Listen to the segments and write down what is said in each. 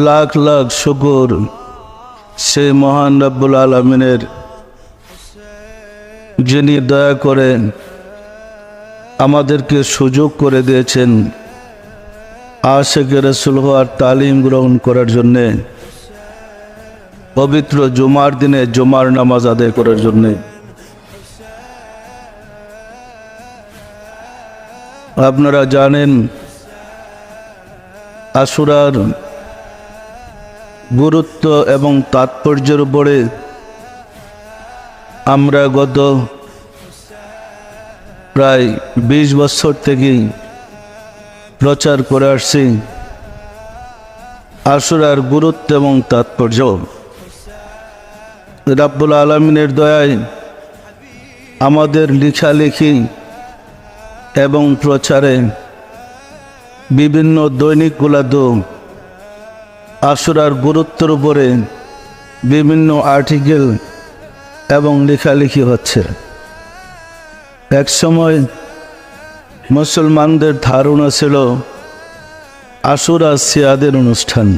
লাখ লাখ শুকর সেই মহান রব্বুল আলামিনের, যিনি দয়া করে আমাদেরকে সুযোগ করে দিয়েছেন আশিকে রাসূল হওয়ার তালিম গ্রহণ করার জন্যে, পবিত্র জুমার দিনে জুমার নামাজ আদায় করার জন্যে। আপনারা জানেন আশুরার গুরুত্ব এবং তাৎপর্যের উপরে আমরা গত প্রায় 20 বছর থেকেই প্রচার করে আসছি আশুরার গুরুত্ব এবং তাৎপর্য। রব্বুল আলামিনের দয়ায় আমাদের লেখালেখি এবং প্রচারে বিভিন্ন দৈনিকগুলোতে আশুরার গুরুত্বের উপরে বিভিন্ন আর্টিকেল এবং লেখালেখি হচ্ছে। এক সময় মুসলমানদের ধারণা ছিল আশুরা সিয়াদের অনুষ্ঠান।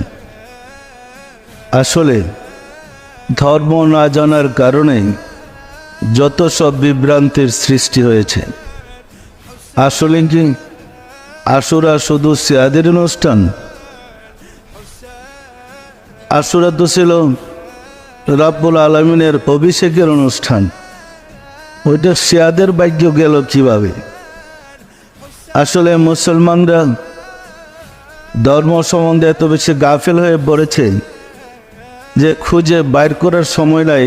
আসলে ধর্ম না জানার কারণে যত সব বিভ্রান্তির সৃষ্টি হয়েছে। আসলে কি আশুরা শুধু সিয়াদের অনুষ্ঠান? আশুরা তো ছিল রব্বুল আলামিনের অভিষেকের অনুষ্ঠান। ওইটা সিয়াদের ভাগ্য গেল কিভাবে? আসলে মুসলমানরা ধর্ম সম্বন্ধে এত বেশি গাফেল হয়ে পড়েছে যে খুঁজে বাইর করার সময় নাই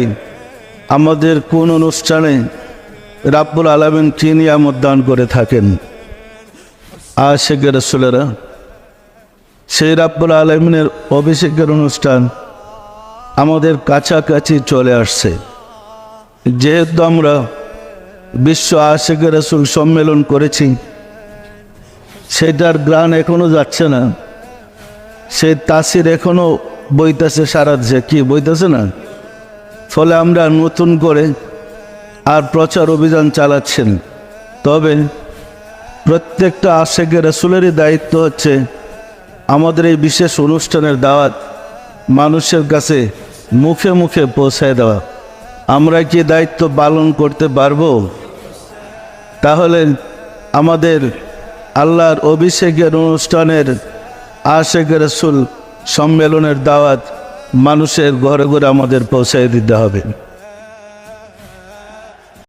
আমাদের কোন অনুষ্ঠানে রব্বুল আলামিন কি নিয়ামত দান করে থাকেন। আশিকে রাসূলেরা সেই রব্বুল আলামিনের অভিষেকের অনুষ্ঠান আমাদের কাছাকাছি চলে আসছে। যেহেতু আমরা বিশ্ব আশিকে রাসূল সম্মেলন করেছি, সেটার গ্রান এখনো যাচ্ছে না, সেই তাসির এখনো বইতেছে সারা দেশে, কি বইতেছে না? ফলে আমরা নতুন করে আর প্রচার অভিযান চালাচ্ছেন। তবে প্রত্যেকটা আশিকে রাসূলেরই দায়িত্ব হচ্ছে আমাদের এই বিশেষ অনুষ্ঠানের দাওয়াত মানুষের কাছে মুখে মুখে পৌঁছায় দেওয়া। আমরা কি দায়িত্ব পালন করতে পারবো? তাহলে আমাদের আল্লাহর অভিষেকের অনুষ্ঠানের আশিকে রাসূল সম্মেলনের দাওয়াত মানুষের ঘরে ঘরে আমাদের পৌঁছায় দিতে হবে।